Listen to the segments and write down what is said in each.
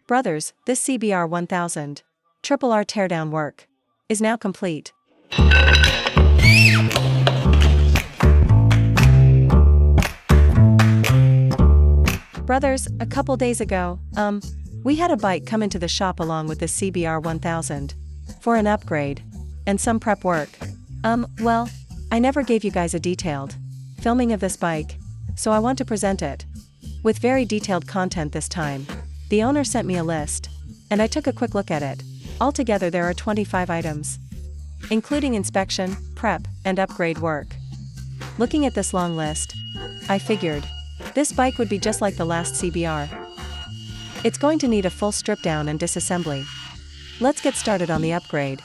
Brothers, this CBR1000RR teardown work is now complete. Brothers, a couple days ago, we had a bike come into the shop along with the CBR1000 for an upgrade and some prep work. Well, I never gave you guys a detailed filming of this bike, so I want to present it with very detailed content this time. The owner sent me a list, and I took a quick look at it. Altogether there are 25 items, including inspection, prep, and upgrade work. Looking at this long list, I figured this bike would be just like the last CBR. It's going to need a full strip down and disassembly. Let's get started on the upgrade.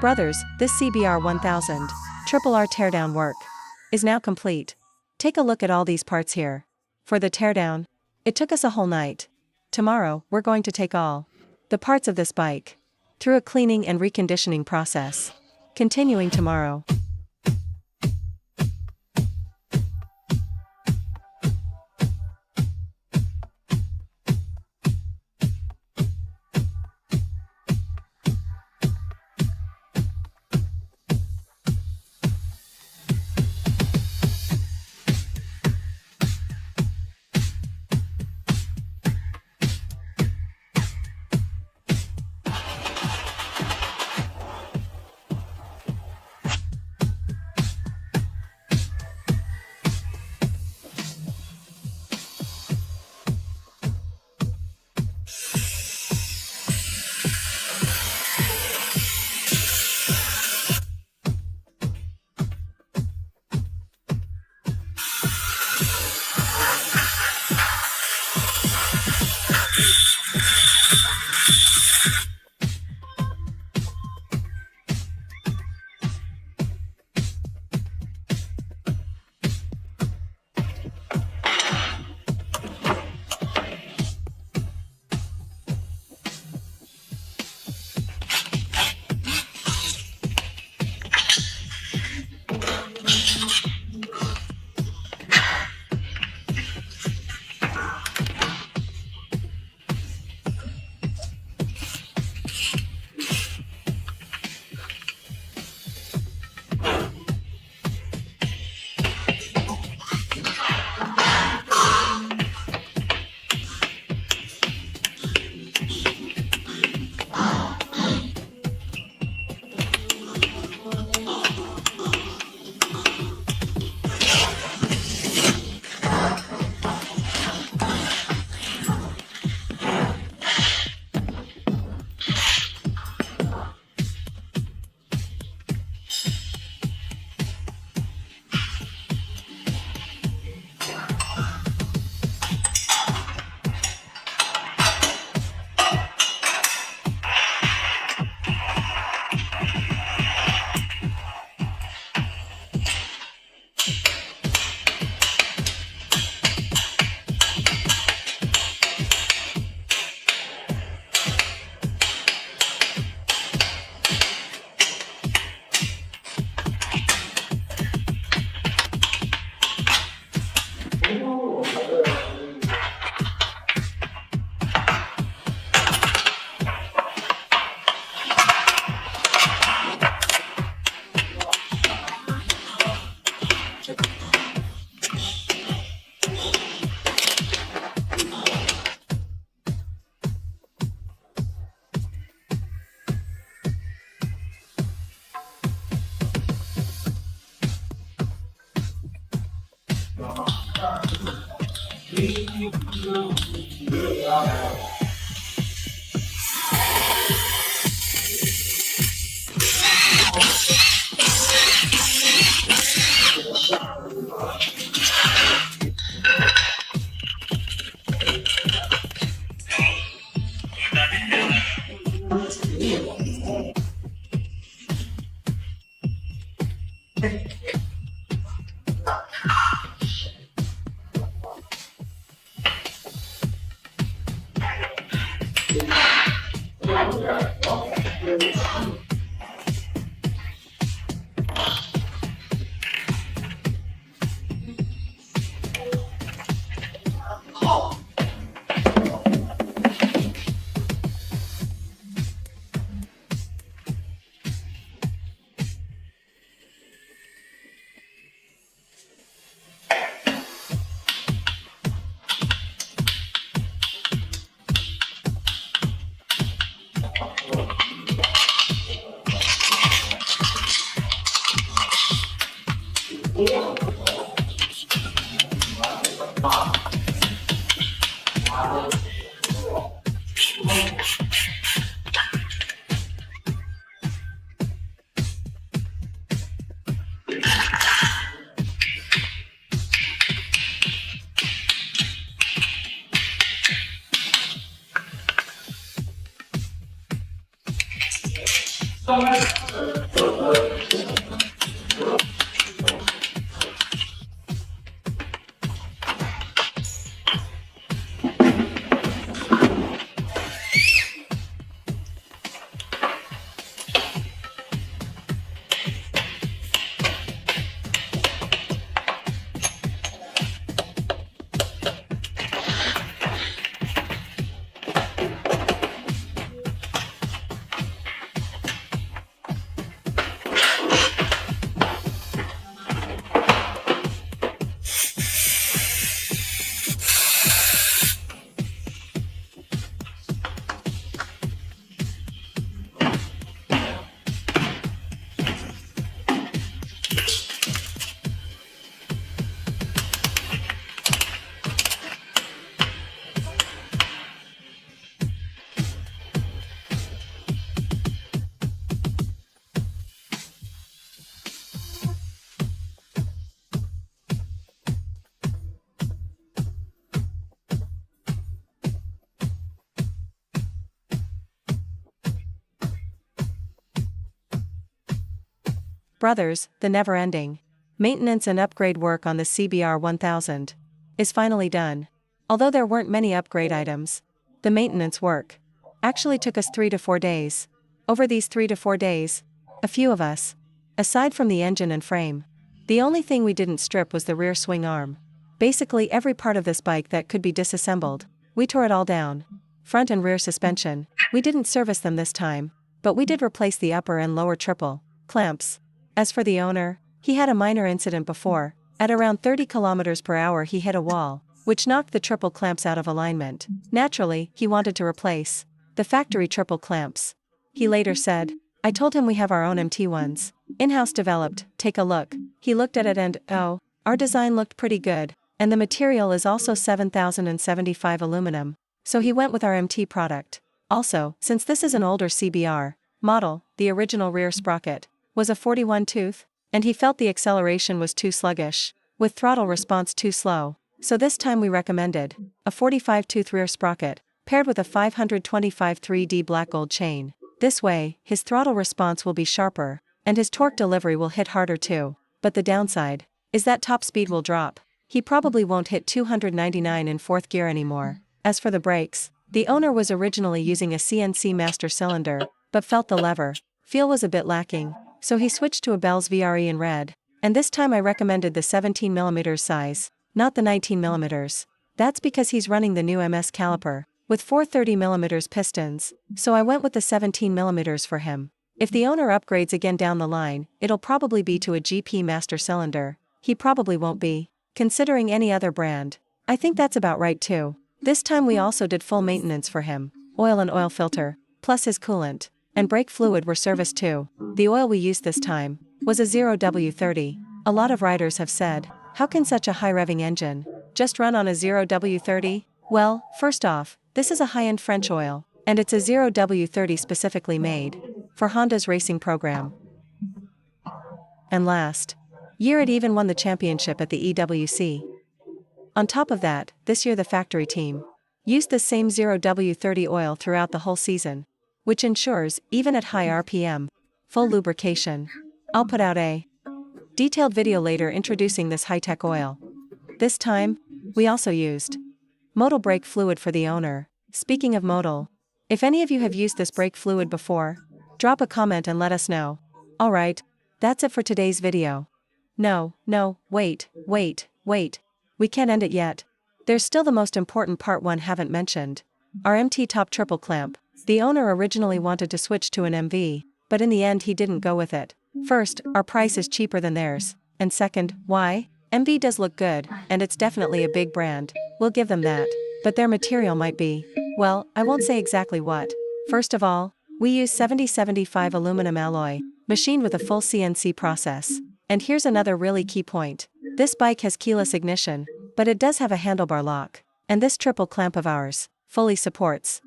Brothers, this CBR1000RR teardown work is now complete. Take a look at all these parts here. For the teardown, it took us a whole night. Tomorrow, we're going to take all the parts of this bike through a cleaning and reconditioning process. Continuing tomorrow. Brothers, the never-ending maintenance and upgrade work on the CBR1000 is finally done. Although there weren't many upgrade items, the maintenance work actually took us 3 to 4 days. Over these 3 to 4 days, a few of us, aside from the engine and frame, the only thing we didn't strip was the rear swing arm. Basically every part of this bike that could be disassembled, we tore it all down. Front and rear suspension, we didn't service them this time, but we did replace the upper and lower triple clamps. As for the owner, he had a minor incident before. At around 30 km per hour he hit a wall, which knocked the triple clamps out of alignment. Naturally, he wanted to replace the factory triple clamps. He later said, "I told him we have our own MT ones, in-house developed, take a look." He looked at it and, oh, our design looked pretty good, and the material is also 7075 aluminum, so he went with our MT product. Also, since this is an older CBR model, the original rear sprocket was a 41 tooth, and he felt the acceleration was too sluggish, with throttle response too slow, so this time we recommended a 45 tooth rear sprocket, paired with a 525 3D black gold chain. This way, his throttle response will be sharper, and his torque delivery will hit harder too, but the downside is that top speed will drop. He probably won't hit 299 in 4th gear anymore. As for the brakes, the owner was originally using a CNC master cylinder, but felt the lever feel was a bit lacking, so he switched to a Bell's VRE in red, and this time I recommended the 17mm size, not the 19mm. That's because he's running the new MS caliper, with 430mm pistons, so I went with the 17mm for him. If the owner upgrades again down the line, it'll probably be to a GP master cylinder. He probably won't be considering any other brand. I think that's about right too. This time we also did full maintenance for him. Oil and oil filter, plus his coolant and brake fluid were serviced too. The oil we used this time was a 0W30. A lot of riders have said, how can such a high revving engine just run on a 0W30? Well, first off, this is a high-end French oil, and it's a 0W30 specifically made for Honda's racing program. And last year it even won the championship at the EWC. On top of that, this year the factory team used the same 0W30 oil throughout the whole season, which ensures, even at high RPM, full lubrication. I'll put out a detailed video later introducing this high-tech oil. This time, we also used modal brake fluid for the owner. Speaking of modal, if any of you have used this brake fluid before, drop a comment and let us know. Alright, that's it for today's video. No, wait. We can't end it yet. There's still the most important part one haven't mentioned. Our MT top triple clamp. The owner originally wanted to switch to an MV, but in the end he didn't go with it. First, our price is cheaper than theirs. And second, why? MV does look good, and it's definitely a big brand. We'll give them that. But their material might be, well, I won't say exactly what. First of all, we use 7075 aluminum alloy, machined with a full CNC process. And here's another really key point. This bike has keyless ignition, but it does have a handlebar lock. And this triple clamp of ours fully supports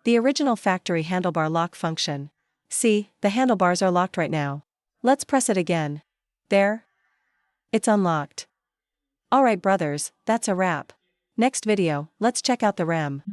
the original factory handlebar lock function. See, the handlebars are locked right now. Let's press it again. There. It's unlocked. Alright brothers, that's a wrap. Next video, let's check out the RAM.